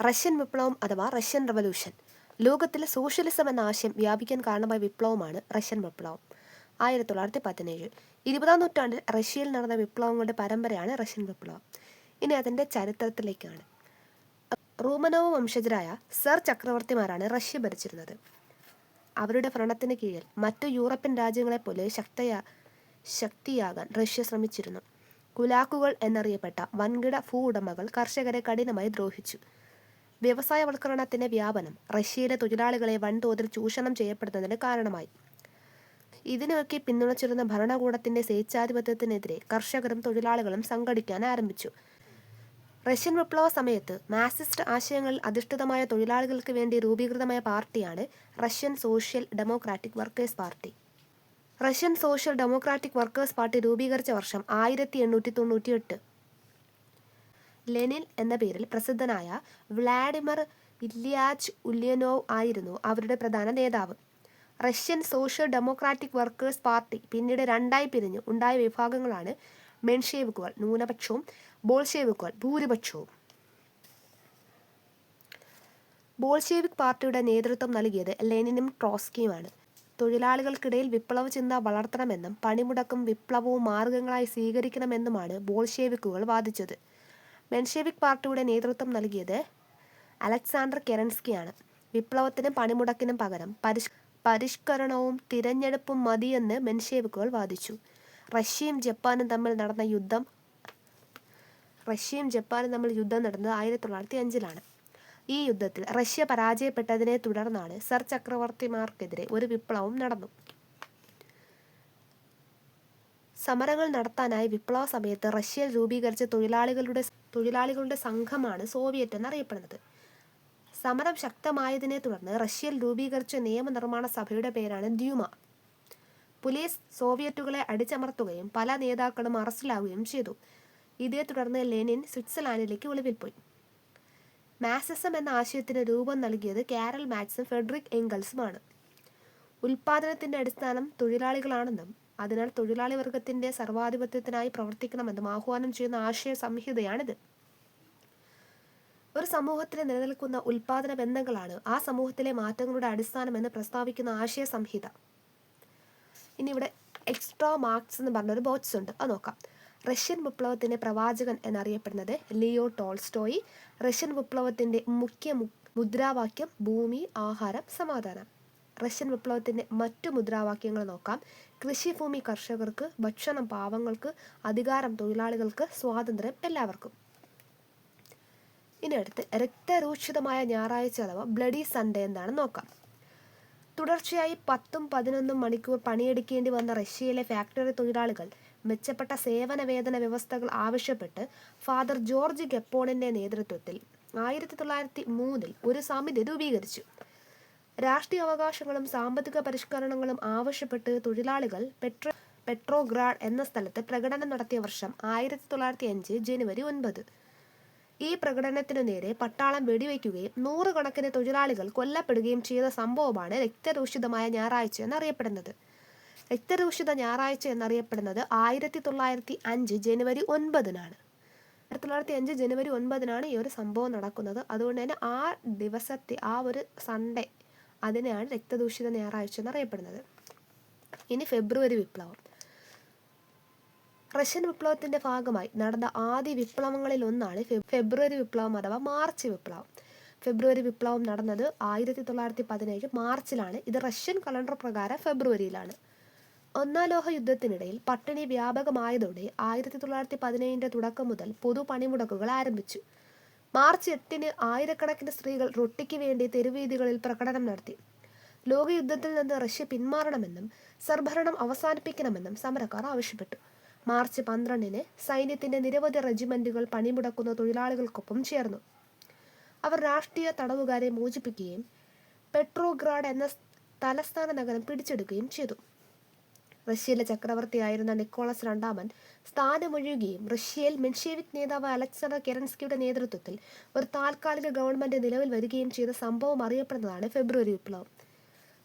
Russian വിപ്ലവം അഥവാ Russian revolution ലോകത്തിൽ സോഷ്യലിസം എന്ന ആശയം വ്യാപിക്കാൻ കാരണമായ വിപ്ലവമാണ് റഷ്യൻ വിപ്ലവം. 1917 20-ാം നൂറ്റാണ്ടിൽ റഷ്യയിൽ നടന്ന വിപ്ലവങ്ങളുടെ പരമ്പരയാണ് റഷ്യൻ വിപ്ലവം. ഇനി അതിൻ്റെ ചരിത്രത്തിലേക്കാണ്. റൂമനോവ് വംശജരായ സർ ചക്രവർത്തിമാരാണ് റഷ്യ ഭരിച്ചിരുന്നത്. അവരുടെ ഭരണത്തിന് കീഴിൽ മറ്റു യൂറോപ്യൻ രാജ്യങ്ങളെപ്പോലെ ശക്തിയാകാൻ റഷ്യ ശ്രമിച്ചിരുന്നു. കുലാക്കുകൾ എന്നറിയപ്പെട്ട വൻകിട ഭൂ ഉടമകൾ കർഷകരെ കഠിനമായി ദ്രോഹിച്ചു. വ്യവസായവൽക്കരണത്തിന്റെ വ്യാപനം റഷ്യയിലെ തൊഴിലാളികളെ വൻതോതിൽ ചൂഷണം ചെയ്യപ്പെടുന്നതിന് കാരണമായി. ഇതിനൊക്കെ പിന്തുണച്ചിരുന്ന ഭരണകൂടത്തിന്റെ സ്വേച്ഛാധിപത്യത്തിനെതിരെ കർഷകരും തൊഴിലാളികളും സംഘടിക്കാൻ ആരംഭിച്ചു. റഷ്യൻ വിപ്ലവ സമയത്ത് മാർക്സിസ്റ്റ് ആശയങ്ങളിൽ അധിഷ്ഠിതമായ തൊഴിലാളികൾക്ക് വേണ്ടി രൂപീകൃതമായ പാർട്ടിയാണ് Russian social democratic workers party. Russian social democratic workers party രൂപീകരിച്ച വർഷം 1898. ലെനിൻ എന്ന പേരിൽ പ്രസിദ്ധനായ വ്ളാഡിമർ ഇല്യാച്ച് ഉല്യനോവ് ആയിരുന്നു അവരുടെ പ്രധാന നേതാവ്. Russian social democratic workers party പിന്നീട് രണ്ടായി പിരിഞ്ഞു ഉണ്ടായ വിഭാഗങ്ങളാണ് മെൻഷേവിക്കുകൾ ന്യൂനപക്ഷവും ബോൾഷേവിക്കുകൾ ഭൂരിപക്ഷവും. ബോൾഷേവിക് പാർട്ടിയുടെ നേതൃത്വം നൽകിയത് ലെനിനും ട്രോട്സ്കിയുമാണ്. തൊഴിലാളികൾക്കിടയിൽ വിപ്ലവ ചിന്ത വളർത്തണമെന്നും പണിമുടക്കും വിപ്ലവവും മാർഗങ്ങളായി സ്വീകരിക്കണമെന്നുമാണ് ബോൾഷേവിക്കുകൾ വാദിച്ചത്. മെൻഷേവിക് പാർട്ടിയുടെ നേതൃത്വം നൽകിയത് അലക്സാണ്ടർ കെരൻസ്കിയാണ്. വിപ്ലവത്തിനും പണിമുടക്കിനും പകരം പരിഷ്കരണവും തിരഞ്ഞെടുപ്പും മതിയെന്ന് മെൻഷേവിക്കുകൾ വാദിച്ചു. റഷ്യയും ജപ്പാനും തമ്മിൽ യുദ്ധം നടന്നത് 1905-ലാണ്. ഈ യുദ്ധത്തിൽ റഷ്യ പരാജയപ്പെട്ടതിനെ തുടർന്നാണ് സർ ചക്രവർത്തിമാർക്കെതിരെ ഒരു വിപ്ലവം നടന്നു. സമരങ്ങൾ നടത്താനായി വിപ്ലവ സമയത്ത് റഷ്യയിൽ രൂപീകരിച്ച തൊഴിലാളികളുടെ സംഘമാണ് സോവിയറ്റ് എന്നറിയപ്പെടുന്നത്. സമരം ശക്തമായതിനെ തുടർന്ന് റഷ്യയിൽ രൂപീകരിച്ച നിയമനിർമ്മാണ സഭയുടെ പേരാണ് ദ്യൂമ. പോലീസ് സോവിയറ്റുകളെ അടിച്ചമർത്തുകയും പല നേതാക്കളും അറസ്റ്റിലാവുകയും ചെയ്തു. ഇതേ തുടർന്ന് ലെനിൻ സ്വിറ്റ്സർലാൻഡിലേക്ക് ഒളിവിൽ പോയി. മാർക്സിസം എന്ന ആശയത്തിന് രൂപം നൽകിയത് കാരൽ മാർക്സും ഫ്രെഡറിക് എംഗൽസുമാണ്. ഉൽപാദനത്തിന്റെ അടിസ്ഥാനം തൊഴിലാളികളാണെന്നും അതിനാൽ തൊഴിലാളി വർഗത്തിന്റെ സർവാധിപത്യത്തിനായി പ്രവർത്തിക്കണമെന്നും ആഹ്വാനം ചെയ്യുന്ന ആശയ സംഹിതയാണിത്. ഒരു സമൂഹത്തിലെ നിലനിൽക്കുന്ന ഉൽപാദന ബന്ധങ്ങളാണ് ആ സമൂഹത്തിലെ മാറ്റങ്ങളുടെ അടിസ്ഥാനമെന്ന് പ്രസ്താവിക്കുന്ന ആശയ സംഹിത. ഇനി ഇവിടെ എക്സ്ട്രാ മാർക്സ് എന്ന് പറഞ്ഞൊരു ബോക്സ് ഉണ്ട്, അത് നോക്കാം. റഷ്യൻ വിപ്ലവത്തിന്റെ പ്രവാചകൻ എന്നറിയപ്പെടുന്നത് ലിയോ ടോൾസ്റ്റോയി. റഷ്യൻ വിപ്ലവത്തിന്റെ മുഖ്യ മുദ്രാവാക്യം ഭൂമി, ആഹാരം, സമാധാനം. റഷ്യൻ വിപ്ലവത്തിന്റെ മറ്റു മുദ്രാവാക്യങ്ങൾ നോക്കാം. കൃഷിഭൂമി കർഷകർക്ക്, ഭക്ഷണം പാവങ്ങൾക്ക്, അധികാരം തൊഴിലാളികൾക്ക്, സ്വാതന്ത്ര്യം എല്ലാവർക്കും. ഇനി അടുത്ത് രക്തരൂക്ഷിതമായ ഞായറാഴ്ച അഥവാ ബ്ലഡി സൺഡേ എന്താണെന്ന് നോക്കാം. തുടർച്ചയായി 10-11 മണിക്കൂർ പണിയെടുക്കേണ്ടി വന്ന റഷ്യയിലെ ഫാക്ടറി തൊഴിലാളികൾ മെച്ചപ്പെട്ട സേവന വേതന വ്യവസ്ഥകൾ ആവശ്യപ്പെട്ട് ഫാദർ ജോർജ് ഗെപ്പോണിന്റെ നേതൃത്വത്തിൽ 1903 ഒരു സമിതി രൂപീകരിച്ചു. രാഷ്ട്രീയ അവകാശങ്ങളും സാമ്പത്തിക പരിഷ്കരണങ്ങളും ആവശ്യപ്പെട്ട് തൊഴിലാളികൾ പെട്രോഗ്രാഡ് എന്ന സ്ഥലത്ത് പ്രകടനം നടത്തിയ വർഷം 1905 ജനുവരി 9. ഈ പ്രകടനത്തിനു നേരെ പട്ടാളം വെടിവെക്കുകയും 100 കണക്കിന് തൊഴിലാളികൾ കൊല്ലപ്പെടുകയും ചെയ്ത സംഭവമാണ് രക്തരൂഷിതമായ ഞായറാഴ്ച എന്നറിയപ്പെടുന്നത്. രക്തരൂഷിത ഞായറാഴ്ച എന്നറിയപ്പെടുന്നത് 1905 ജനുവരി 9-നാണ്. 1905 ജനുവരി 9-നാണ് ഈ ഒരു സംഭവം നടക്കുന്നത്. അതുകൊണ്ട് തന്നെ ആ ദിവസത്തെ ആ ഒരു സൺഡേ അതിനെയാണ് രക്തദൂഷിത ഞായറാഴ്ച എന്നറിയപ്പെടുന്നത്. ഇനി ഫെബ്രുവരി വിപ്ലവം. റഷ്യൻ വിപ്ലവത്തിന്റെ ഭാഗമായി നടന്ന ആദ്യ വിപ്ലവങ്ങളിൽ ഒന്നാണ് ഫെബ്രുവരി വിപ്ലവം അഥവാ മാർച്ച് വിപ്ലവം. ഫെബ്രുവരി വിപ്ലവം നടന്നത് 1917 മാർച്ചിലാണ്. ഇത് റഷ്യൻ കലണ്ടർ പ്രകാരം ഫെബ്രുവരിയിലാണ്. ഒന്നാം ലോക യുദ്ധത്തിനിടയിൽ പട്ടിണി വ്യാപകമായതോടെ 1917 തുടക്കം മുതൽ പൊതു പണിമുടക്കുകൾ ആരംഭിച്ചു. മാർച്ച് 8 ആയിരക്കണക്കിന് സ്ത്രീകൾ റൊട്ടിക്ക് വേണ്ടി തെരുവീഥികളിൽ പ്രകടനം നടത്തി. ലോകയുദ്ധത്തിൽ നിന്ന് റഷ്യ പിന്മാറണമെന്നും സർഭരണം അവസാനിപ്പിക്കണമെന്നും സമരക്കാർ ആവശ്യപ്പെട്ടു. മാർച്ച് 12 സൈന്യത്തിന്റെ നിരവധി റെജിമെന്റുകൾ പണിമുടക്കുന്ന തൊഴിലാളികൾക്കൊപ്പം ചേർന്നു. അവർ രാഷ്ട്രീയ തടവുകാരെ മോചിപ്പിക്കുകയും പെട്രോഗ്രാഡ് എന്ന തലസ്ഥാന നഗരം പിടിച്ചെടുക്കുകയും ചെയ്തു. റഷ്യയിലെ ചക്രവർത്തിയായിരുന്ന നിക്കോളസ് രണ്ടാമൻ സ്ഥാനമൊഴിയുകയും റഷ്യയിൽ മെൻഷേവിക് നേതാവ് അലക്സാണ്ടർ കെരൻസ്കിയുടെ നേതൃത്വത്തിൽ ഒരു താൽക്കാലിക ഗവൺമെന്റ് നിലവിൽ വരികയും ചെയ്ത സംഭവം അറിയപ്പെടുന്നതാണ് ഫെബ്രുവരി വിപ്ലവം.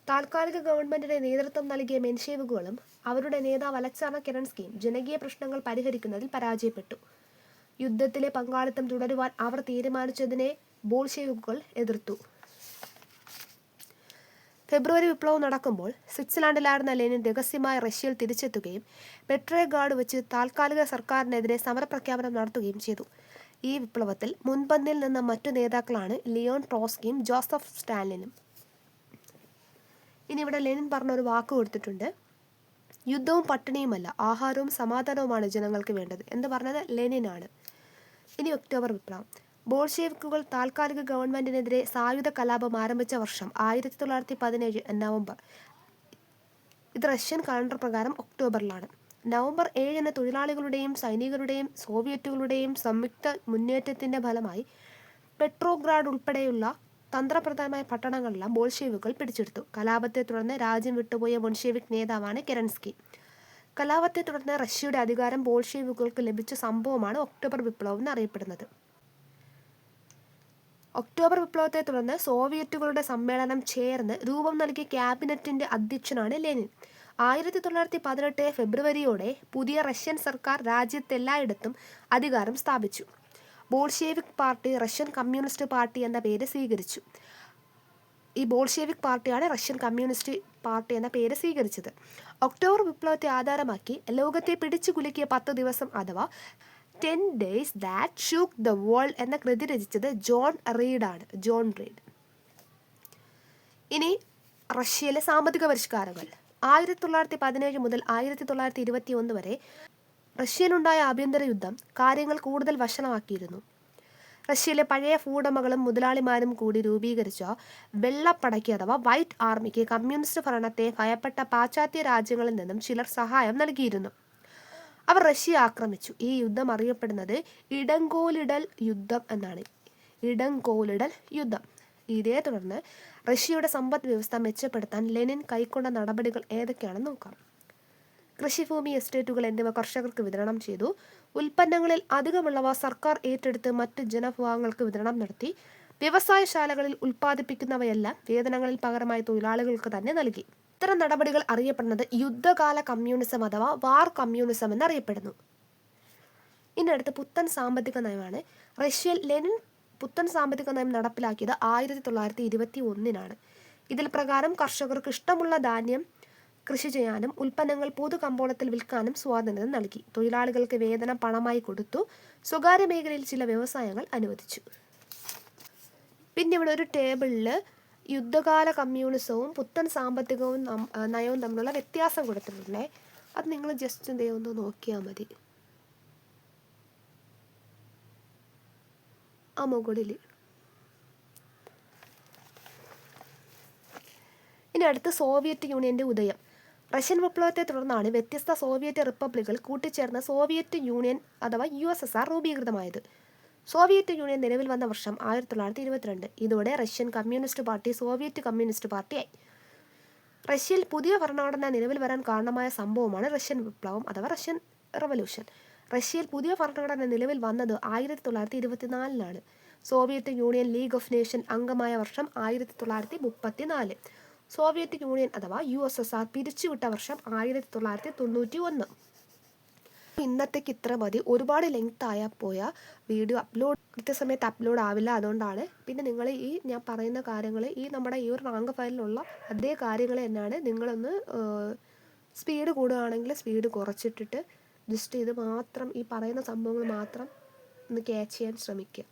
താൽക്കാലിക ഗവൺമെന്റിന് നേതൃത്വം നൽകിയ മെൻഷേവിക്കുകളും അവരുടെ നേതാവ് അലക്സാണ്ടർ കെരൻസ്കിയും ജനകീയ പ്രശ്നങ്ങൾ പരിഹരിക്കുന്നതിൽ പരാജയപ്പെട്ടു. യുദ്ധത്തിലെ പങ്കാളിത്തം തുടരുവാൻ അവർ തീരുമാനിച്ചതിനെ ബോൾഷെവിക്കുകൾ എതിർത്തു. ഫെബ്രുവരി വിപ്ലവം നടക്കുമ്പോൾ സ്വിറ്റ്സർലാൻഡിലായിരുന്ന ലെനിൻ രഹസ്യമായി റഷ്യയിൽ തിരിച്ചെത്തുകയും പെട്രോഗ്രാഡ് വെച്ച് താൽക്കാലിക സർക്കാരിനെതിരെ സമരപ്രഖ്യാപനം നടത്തുകയും ചെയ്തു. ഈ വിപ്ലവത്തിൽ മുൻപന്തിയിൽ നിന്ന മറ്റു നേതാക്കളാണ് ലിയോൺ ട്രോട്സ്കിയും ജോസഫ് സ്റ്റാലിനും. ഇനി ഇവിടെ ലെനിൻ പറഞ്ഞൊരു വാക്ക് കൊടുത്തിട്ടുണ്ട്. യുദ്ധവും പട്ടിണിയുമല്ല, ആഹാരവും സമാധാനവുമാണ് ജനങ്ങൾക്ക് വേണ്ടത് എന്ന് പറഞ്ഞത് ലെനിനാണ്. ഇനി ഒക്ടോബർ വിപ്ലവം. ബോൾഷെവിക്കുകൾ താൽക്കാലിക ഗവൺമെന്റിനെതിരെ സായുധ കലാപം ആരംഭിച്ച വർഷം 1917 നവംബർ. ഇത് റഷ്യൻ കലണ്ടർ പ്രകാരം ഒക്ടോബറിലാണ്. നവംബർ 7 തൊഴിലാളികളുടെയും സൈനികരുടെയും സോവിയറ്റുകളുടെയും സംയുക്ത മുന്നേറ്റത്തിന്റെ ഫലമായി പെട്രോഗ്രാഡ് ഉൾപ്പെടെയുള്ള തന്ത്രപ്രധാനമായ പട്ടണങ്ങളെല്ലാം ബോൾഷെവിക്കുകൾ പിടിച്ചെടുത്തു. കലാപത്തെ തുടർന്ന് രാജ്യം വിട്ടുപോയ ബോൾഷെവിക് നേതാവാണ് കെരൻസ്കി. കലാപത്തെ തുടർന്ന് റഷ്യയുടെ അധികാരം ബോൾഷെവിക്കുകൾക്ക് ലഭിച്ച സംഭവമാണ് ഒക്ടോബർ വിപ്ലവം എന്നറിയപ്പെടുന്നത്. ഒക്ടോബർ വിപ്ലവത്തെ തുടർന്ന് സോവിയറ്റുകളുടെ സമ്മേളനം ചേർന്ന് രൂപം നൽകിയ ക്യാബിനറ്റിന്റെ അധ്യക്ഷനാണ് ലെനിൻ. 1918 ഫെബ്രുവരിയോടെ പുതിയ റഷ്യൻ സർക്കാർ രാജ്യത്തെല്ലായിടത്തും അധികാരം സ്ഥാപിച്ചു. Bolshevik party Russian communist party എന്ന പേര് സ്വീകരിച്ചു. ഈ ബോൾഷെവിക് പാർട്ടിയാണ് റഷ്യൻ കമ്മ്യൂണിസ്റ്റ് പാർട്ടി എന്ന പേര് സ്വീകരിച്ചത്. ഒക്ടോബർ വിപ്ലവത്തെ ആധാരമാക്കി ലോകത്തെ പിടിച്ചു കുലുക്കിയ 10 ദിവസം അഥവാ 10 days that shook the world എന്ന കൃതി രചിച്ചത് ജോൺ റീഡ്. ഇനി റഷ്യയിലെ സാമ്പത്തിക പരിഷ്കാരങ്ങൾ. 1917 മുതൽ 1921 വരെ റഷ്യയിലുണ്ടായ ആഭ്യന്തര യുദ്ധം കാര്യങ്ങൾ കൂടുതൽ വഷളാക്കിയിരുന്നു. റഷ്യയിലെ പഴയ ഭൂവുടമകളും മുതലാളിമാരും കൂടി രൂപീകരിച്ച വെള്ളപ്പടയ്ക്ക് അഥവാ വൈറ്റ് ആർമിക്ക് കമ്മ്യൂണിസ്റ്റ് ഭരണത്തെ ഭയപ്പെട്ട പാശ്ചാത്യ രാജ്യങ്ങളിൽ നിന്നും ചിലർ സഹായം നൽകിയിരുന്നു. അവർ റഷ്യ ആക്രമിച്ചു. ഈ യുദ്ധം അറിയപ്പെടുന്നത് ഇടങ്കോലിടൽ യുദ്ധം എന്നാണ്. ഇതേ തുടർന്ന് റഷ്യയുടെ സമ്പദ് വ്യവസ്ഥ മെച്ചപ്പെടുത്താൻ ലെനിൻ കൈക്കൊണ്ട നടപടികൾ ഏതൊക്കെയാണെന്ന് നോക്കാം. കൃഷിഭൂമി, എസ്റ്റേറ്റുകൾ എന്നിവ കർഷകർക്ക് വിതരണം ചെയ്തു. ഉൽപ്പന്നങ്ങളിൽ അധികമുള്ളവ സർക്കാർ ഏറ്റെടുത്ത് മറ്റ് ജനവിഭാഗങ്ങൾക്ക് വിതരണം നടത്തി. വ്യവസായശാലകളിൽ ഉൽപ്പാദിപ്പിക്കുന്നവയെല്ലാം വേതനങ്ങളിൽ പകരമായി തൊഴിലാളികൾക്ക് തന്നെ നൽകി. ഇത്തരം നടപടികൾ അറിയപ്പെടുന്നത് യുദ്ധകാല കമ്മ്യൂണിസം അഥവാ വാർ കമ്മ്യൂണിസം എന്നറിയപ്പെടുന്നു. ഇനി അടുത്ത് പുത്തൻ സാമ്പത്തിക നയമാണ്. റഷ്യയിൽ ലെനിൻ പുത്തൻ സാമ്പത്തിക നയം നടപ്പിലാക്കിയത് 1921 ഇതിൽ പ്രകാരം കർഷകർക്ക് ഇഷ്ടമുള്ള ധാന്യം കൃഷി ചെയ്യാനും ഉൽപ്പന്നങ്ങൾ പൊതു കമ്പോളത്തിൽ വിൽക്കാനും സ്വാതന്ത്ര്യം നൽകി. തൊഴിലാളികൾക്ക് വേതനം പണമായി കൊടുത്തു. സ്വകാര്യ മേഖലയിൽ ചില വ്യവസായങ്ങൾ അനുവദിച്ചു. പിന്നെ ഇവിടെ ഒരു ടേബിളിൽ യുദ്ധകാല കമ്മ്യൂണിസവും പുത്തൻ സാമ്പത്തികവും നയവും തമ്മിലുള്ള വ്യത്യാസം കൊടുത്തിട്ടുണ്ടേ. അത് നിങ്ങൾ ജസ്റ്റ് ഒന്ന് നോക്കിയാൽ മതി. ആ മുകളിൽ. ഇനി അടുത്ത് സോവിയറ്റ് യൂണിയന്റെ ഉദയം. റഷ്യൻ വിപ്ലവത്തെ തുടർന്നാണ് വ്യത്യസ്ത സോവിയറ്റ് റിപ്പബ്ലിക്കുകൾ കൂട്ടിച്ചേർന്ന സോവിയറ്റ് യൂണിയൻ അഥവാ USSR രൂപീകൃതമായത്. സോവിയറ്റ് യൂണിയൻ നിലവിൽ വന്ന വർഷം 1922. ഇതോടെ Russian communist party Soviet communist പാർട്ടിയായി. റഷ്യയിൽ പുതിയ ഭരണഘടന നിലവിൽ വരാൻ കാരണമായ സംഭവമാണ് റഷ്യൻ വിപ്ലവം അഥവാ റഷ്യൻ റവല്യൂഷൻ. റഷ്യയിൽ പുതിയ ഭരണഘടന നിലവിൽ വന്നത് 1924. Soviet union league of nation അംഗമായ വർഷം 1934. സോവിയറ്റ് യൂണിയൻ അഥവാ USSR പിരിച്ചുവിട്ട വർഷം 1991. ഇന്നത്തേക്ക് ഇത്ര മതി. ഒരുപാട് ലെങ്ത് പോയ വീഡിയോ കൃത്യസമയത്ത് അപ്ലോഡ് ആവില്ല. അതുകൊണ്ടാണ്. പിന്നെ നിങ്ങൾ ഞാൻ പറയുന്ന കാര്യങ്ങൾ നമ്മുടെ ഈ ഒരു റാങ്ക് ഫയലിലുള്ള അതേ കാര്യങ്ങൾ തന്നെയാണ്. നിങ്ങളൊന്ന് സ്പീഡ് കൂടുകയാണെങ്കിൽ സ്പീഡ് കുറച്ചിട്ടിട്ട് ജസ്റ്റ് ഇത് മാത്രം ഈ പറയുന്ന സംഭവങ്ങൾ മാത്രം ഒന്ന് ക്യാച്ച് ചെയ്യാൻ ശ്രമിക്കുക.